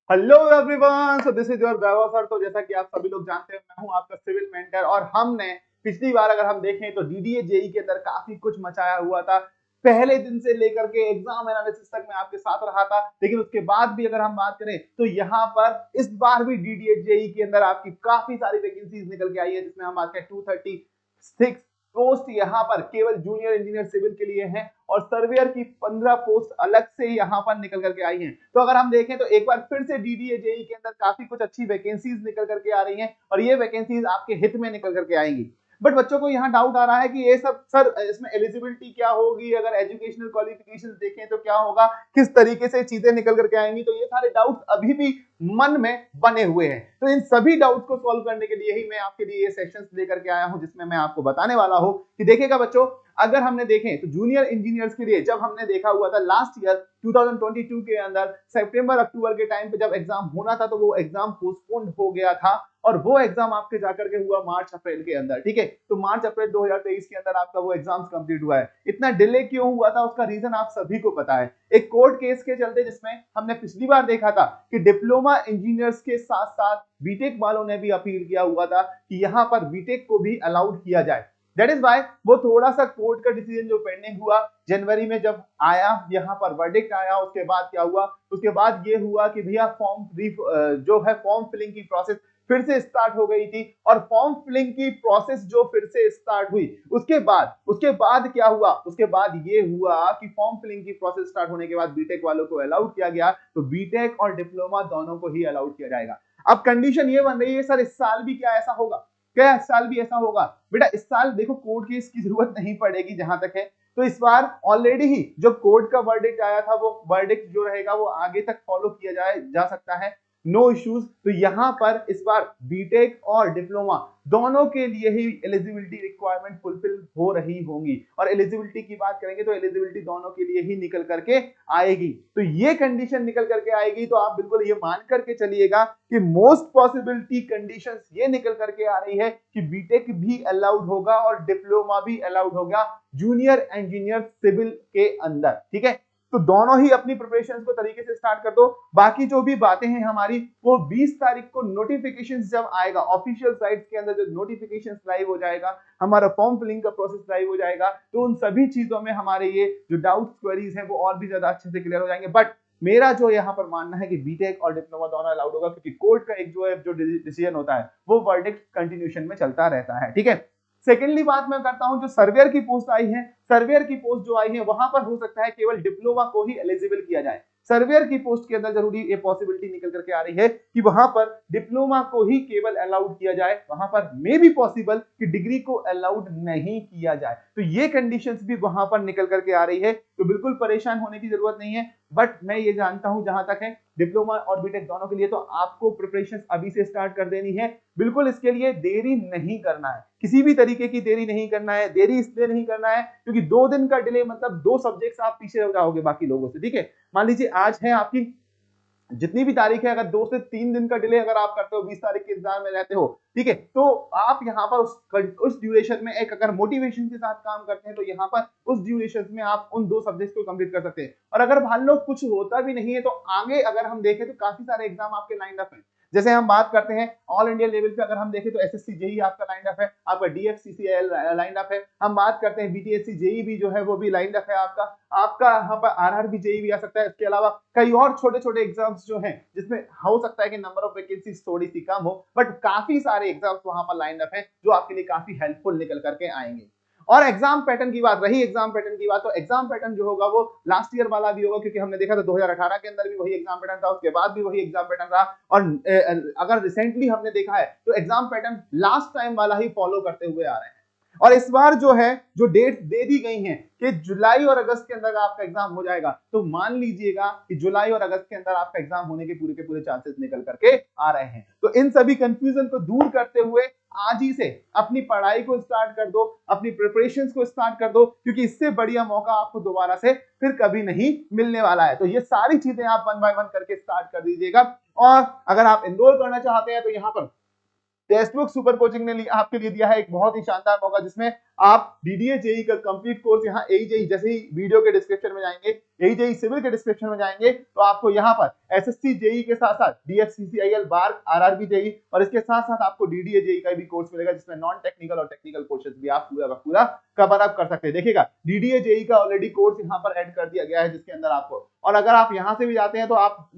Hello everyone, so this is your Vaibhav sir. तो जैसा कि आप सभी लोग जानते हैं, मैं हूं आपका सिविल मेंटर और हमने पिछली बार अगर हम देखें तो डीडीए जेई के अंदर काफी कुछ मचाया हुआ था। पहले दिन से लेकर के एग्जाम एनालिसिस तक मैं आपके साथ रहा था, लेकिन उसके बाद भी अगर हम बात करें तो यहाँ पर इस बार भी डीडीए जेई के अंदर आपकी काफी सारी वैकेंसीज निकल के आई है, जिसमें हम बात करें 236 पोस्ट यहाँ पर केवल जूनियर इंजीनियर सिविल के लिए हैं और सर्वेयर की 15 पोस्ट अलग से यहाँ पर निकल करके आई हैं। तो अगर हम देखें तो एक बार फिर से डीडीए जेई के अंदर काफी कुछ अच्छी वैकेंसीज निकल करके आ रही हैं और ये वैकेंसीज आपके हित में निकल करके आएंगी। बट बच्चों को यहाँ डाउट आ रहा है कि ये सब सर इसमें एलिजिबिलिटी क्या होगी, अगर एजुकेशनल क्वालिफिकेशन देखें तो क्या होगा, किस तरीके से चीजें निकल करके आएंगी। तो ये सारे डाउट्स अभी भी मन में बने हुए हैं। तो इन सभी डाउट्स को सॉल्व करने के लिए ही मैं आपके लिए ये सेशंस लेकर के आया हूं, जिसमें मैं आपको बताने वाला हूं कि देखिएगा बच्चों, अगर हमने देखें तो जूनियर इंजीनियर्स के लिए जब हमने देखा हुआ था लास्ट ईयर 2022 के अंदर सितंबर अक्टूबर के टाइम पे जब एग्जाम होना था, तो वो एग्जाम पोस्टपोन्ड हो गया था और वो एग्जाम आपके जाकर के हुआ मार्च अप्रैल के अंदर। ठीक है, तो मार्च अप्रैल 2023 के अंदर आपका वो एग्जाम्स कंप्लीट हुआ है। इतना डिले क्यों हुआ था उसका रीजन आप सभी को पता है, एक कोर्ट केस के चलते, जिसमें हमने पिछली बार देखा था कि डिप्लोमा इंजीनियर्स के साथ साथ बीटेक वालों ने भी अपील किया हुआ था कि यहां पर बीटेक को भी अलाउड किया जाए। दैट इज वाई वो थोड़ा सा कोर्ट का डिसीजन जो पेंडिंग हुआ, जनवरी में जब आया यहाँ पर वर्डिक्ट आया, उसके बाद क्या हुआ, उसके बाद ये हुआ कि भैया जो है फॉर्म फिलिंग की प्रोसेस फिर से स्टार्ट हो गई थी और फॉर्म फिलिंग की प्रोसेस जो फिर से स्टार्ट हुई, उसके बाद क्या हुआ, उसके बाद ये हुआ कि फॉर्म फिलिंग की प्रोसेस स्टार्ट होने के बाद बीटेक वालों को अलाउड किया गया, तो बीटेक और डिप्लोमा दोनों को ही अलाउड किया जाएगा। अब कंडीशन ये बन रही है, सर इस साल भी क्या ऐसा होगा, क्या इस साल भी ऐसा होगा? बेटा इस साल देखो कोर्ट केस की जरूरत नहीं पड़ेगी जहां तक है, तो इस बार ऑलरेडी ही जो कोर्ट का वर्डिक्ट आया था वो वर्डिक्ट जो रहेगा वो आगे तक फॉलो किया जा सकता है, नो इश्यूज। तो यहां पर इस बार बीटेक और डिप्लोमा दोनों के लिए ही एलिजिबिलिटी रिक्वायरमेंट फुलफिल हो रही होंगी और एलिजिबिलिटी की बात करेंगे तो एलिजिबिलिटी दोनों के लिए ही निकल करके आएगी। तो ये कंडीशन निकल करके आएगी, तो आप बिल्कुल ये मान करके चलिएगा कि मोस्ट पॉसिबिलिटी कंडीशंस ये निकल करके आ रही है कि बीटेक भी अलाउड होगा और डिप्लोमा भी अलाउड होगा जूनियर इंजीनियर सिविल के अंदर। ठीक है, तो दोनों ही अपनी प्रिपरेशन को तरीके से स्टार्ट कर दो। बाकी जो भी बातें हैं हमारी, वो 20 तारीख को नोटिफिकेशन जब आएगा ऑफिशियल साइट्स के अंदर, जो नोटिफिकेशन लाइव हो जाएगा, हमारा फॉर्म फिलिंग का प्रोसेस लाइव हो जाएगा, तो उन सभी चीजों में हमारे ये जो डाउट्स क्वेरीज हैं वो और भी ज्यादा अच्छे से क्लियर हो जाएंगे। बट मेरा जो यहाँ पर मानना है कि बीटेक और डिप्लोमा दोनों अलाउड होगा, क्योंकि कोर्ट का एक जो डिसीजन होता है वो वर्डिक्ट कंटिन्यूशन में चलता रहता है। ठीक है, सेकेंडली बात मैं करता हूं, जो सर्वेयर की पोस्ट आई है, सर्वेयर की पोस्ट जो आई है वहां पर हो सकता है केवल डिप्लोमा को ही एलिजिबल किया जाए। सर्वेयर की पोस्ट के अंदर जरूरी ये पॉसिबिलिटी निकल करके आ रही है कि वहां पर डिप्लोमा को ही केवल अलाउड किया जाए, वहां पर मे भी पॉसिबल कि डिग्री को अलाउड नहीं किया जाए। तो ये कंडीशंस भी वहां पर निकल करके आ रही है, तो बिल्कुल परेशान होने की जरूरत नहीं है। बट मैं ये जानता हूं जहां तक है डिप्लोमा और बीटेक दोनों के लिए, तो आपको प्रिपरेशन अभी से स्टार्ट कर देनी है। बिल्कुल इसके लिए देरी नहीं करना है, किसी भी तरीके की देरी नहीं करना है। देरी इसलिए नहीं करना है क्योंकि 2 दिन का डिले मतलब 2 सब्जेक्ट्स आप पीछे हो जाओगे बाकी लोगों से। ठीक है, मान लीजिए आज है आपकी जितनी भी तारीख है, अगर 2 से 3 दिन का डिले अगर आप करते हो, 20 तारीख के इंतजार में रहते हो, ठीक है, तो आप यहाँ पर उस ड्यूरेशन में एक अगर मोटिवेशन के साथ काम करते हैं तो यहाँ पर उस ड्यूरेशन में आप उन 2 सब्जेक्ट्स को कंप्लीट कर सकते हैं। और अगर मान लो कुछ होता भी नहीं है तो आगे अगर हम देखें तो काफी सारे एग्जाम आपके लाइन अप है। जैसे हम बात करते हैं ऑल इंडिया लेवल पे, अगर हम देखें तो एसएससी जेई आपका लाइन अप है, आपका डीएफसीसीएल लाइन अप है। हम बात करते हैं बीटीएससी जेई भी जो है वो भी लाइन अप है आपका, आपका यहाँ पर आरआरबी जेई भी आ सकता है। इसके अलावा कई और छोटे छोटे एग्जाम्स जो हैं जिसमें हो सकता है कि नंबर ऑफ वैकेंसी थोड़ी सी कम हो, बट काफी सारे एग्जाम्स वहां पर लाइन अप है जो आपके लिए काफी हेल्पफुल निकल करके आएंगे। और एग्जाम पैटर्न की बात रही, एग्जाम पैटर्न की बात, तो एग्जाम पैटर्न जो होगा वो लास्ट ईयर वाला भी होगा, क्योंकि हमने देखा था 2018 के अंदर भी वही एग्जाम पैटर्न था, उसके बाद भी वही एग्जाम पैटर्न रहा। और अगर रिसेंटली हमने देखा है तो एग्जाम पैटर्न लास्ट टाइम वाला ही फॉलो करते हुए आ रहे हैं। और इस बार जो है जो डेट दे दी गई हैं कि जुलाई और अगस्त के अंदर आपका एग्जाम हो जाएगा, तो मान लीजिएगा कि जुलाई और अगस्त के अंदर आपका एग्जाम होने के पूरे चांसेस निकल करके आ रहे हैं। तो इन सभी कंफ्यूजन को दूर करते हुए आज ही से अपनी पढ़ाई को स्टार्ट कर दो, अपनी प्रिपरेशंस को स्टार्ट कर दो, क्योंकि इससे बढ़िया मौका आपको दोबारा से फिर कभी नहीं मिलने वाला है। तो ये सारी चीजें आप 1 बाय 1 करके स्टार्ट कर दीजिएगा। और अगर आप एनरोल करना चाहते हैं तो यहाँ पर टेक्स्ट बुक सुपर कोचिंग ने आपके लिए दिया है एक बहुत ही शानदार मौका, जिसमें आप डीडीए जेई का कंप्लीट कोर्स यहाँ एजेई, जैसे ही वीडियो के डिस्क्रिप्शन में जाएंगे, एजेई सिविल के डिस्क्रिप्शन में जाएंगे तो आपको यहाँ पर एसएससी जेई के साथ साथ डीएफसीसीआईएल बार आरआरबी जेई और इसके साथ साथ आपको डीडीए जेई का भी कोर्स मिलेगा, जिसमें नॉन टेक्निकल और टेक्निकल कोर्सेज भी आप पूरा का पूरा कवर अप कर सकते हैं। देखिएगा डीडीए जेई का ऑलरेडी कोर्स यहाँ पर ऐड कर दिया गया है, जिसके अंदर आपको, और अगर आप यहाँ से भी जाते हैं तो आप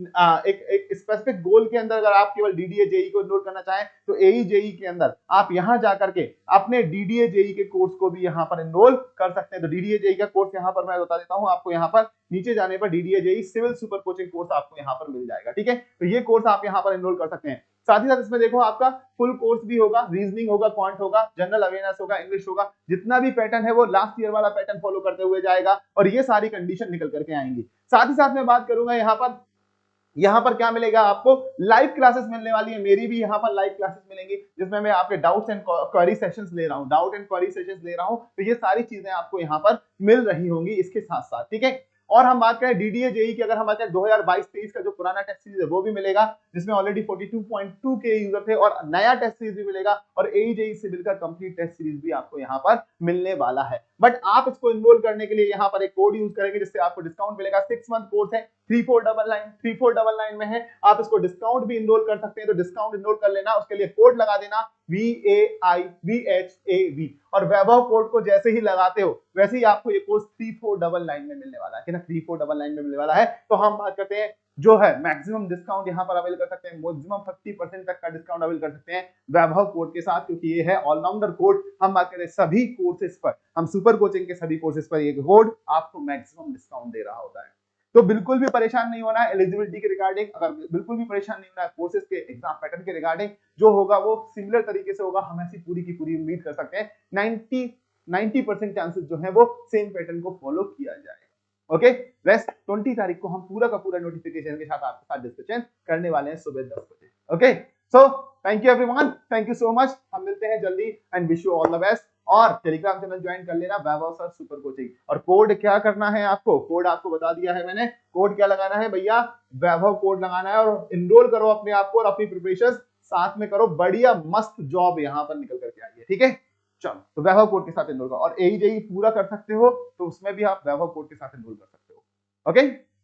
एक स्पेसिफिक गोल के अंदर अगर आप केवल डीडीए जेई को इनरोल करना चाहें तो एई जेई के अंदर आप यहाँ जाकर के अपने डीडीए जेई के कोर्स को भी यहाँ पर एनरोल कर सकते हैं। तो डीडीए जेई का कोर्स यहाँ पर मैं बता देता हूँ आपको, यहाँ पर नीचे जाने पर DDA JE civil super coaching course आपको यहाँ पर मिल जाएगा। ठीक है, तो ये कोर्स आप यहाँ पर एनरोल कर सकते हैं। साथ ही साथ इसमें देखो आपका फुल कोर्स भी होगा, रीजनिंग होगा, क्वांट होगा, जनरल अवेयरनेस होगा, इंग्लिश होगा, जितना भी पैटर्न है वो लास्ट ईयर वाला पैटर्न फॉलो करते हुए जाएगा और ये सारी कंडीशन निकल करके आएंगी। साथ ही साथ मैं बात करूंगा यहाँ पर क्या मिलेगा, आपको लाइव क्लासेस मिलने वाली है, मेरी भी यहाँ पर लाइव क्लासेस मिलेंगी, जिसमें मैं आपके डाउट्स एंड क्वेरी सेशंस ले रहा हूँ, तो ये सारी चीजें आपको यहाँ पर मिल रही होंगी इसके साथ साथ। ठीक है, और हम बात करें डीडीए जेई की, अगर हम बात करें 2022-23 का जो पुराना टेस्ट सीरीज है वो भी मिलेगा, जिसमें ऑलरेडी 42.2 के यूजर थे, और नया टेस्ट सीरीज भी मिलेगा, और एई जेई सिविल का कंप्लीट टेस्ट सीरीज भी आपको यहाँ पर मिलने वाला है। बट आप इसको इनरोल करने के लिए यहाँ पर एक कोड यूज करेंगे, जिससे आपको डिस्काउंट मिलेगा। 6 मंथ कोर्स है, 3499 में है, आप इसको डिस्काउंट भी इनरोल कर सकते हैं, तो डिस्काउंट इनरोल कर लेना, उसके लिए कोड लगा देना VAIVHAV, और वैभव कोड को जैसे ही लगाते हो वैसे ही आपको ये कोर्स 3499 में मिलने वाला है ना, 3499 में मिलने वाला है। तो हम बात करते हैं जो है मैक्सिमम डिस्काउंट यहाँ पर अवेल कर सकते हैं, मैक्सिमम 50% तक का डिस्काउंट अवेल कर सकते हैं वैभव कोड के साथ, क्योंकि ये है ऑलराउंडर कोड। हम बात करें सभी कोर्सेज पर, हम सुपर कोचिंग के सभी कोर्सेज पर ये कोड आपको मैक्सिमम डिस्काउंट दे रहा होता है। तो बिल्कुल भी परेशान नहीं होना है एलिजिबिलिटी के रिगार्डिंग, अगर बिल्कुल भी परेशान नहीं होना है कोर्सेज के एग्जाम पैटर्न के रिगार्डिंग, जो होगा वो सिमिलर तरीके से होगा, हम ऐसी पूरी की पूरी उम्मीद कर सकते हैं। 90% चांसेस जो है वो सेम पैटर्न को फॉलो किया जाएगा। ओके, रेस्ट 20 तारीख को हम पूरा का पूरा नोटिफिकेशन के साथ आपके साथ डिस्कशन करने वाले हैं सुबह 10 बजे। Okay, so thank you everyone, thank you so much, हम मिलते हैं जल्दी and wish you all the best. और टेलीग्राम चैनल ज्वाइन कर लेना वैभव सर सुपर कोचिंग। और कोड क्या करना है आपको, कोड आपको बता दिया है मैंने, कोड क्या लगाना है भैया, वैभव कोड लगाना है, और इनरोल करो अपने आप को और अपनी प्रिपरेशन साथ में करो, बढ़िया मस्त जॉब यहाँ पर निकल करके आई है। ठीक है, चलो, तो वैभव कोड के साथ इनरोल करो, और एई जेई पूरा कर सकते हो तो उसमें भी आप वैभव कोड के साथ इनरोल कर सकते हो। ओके।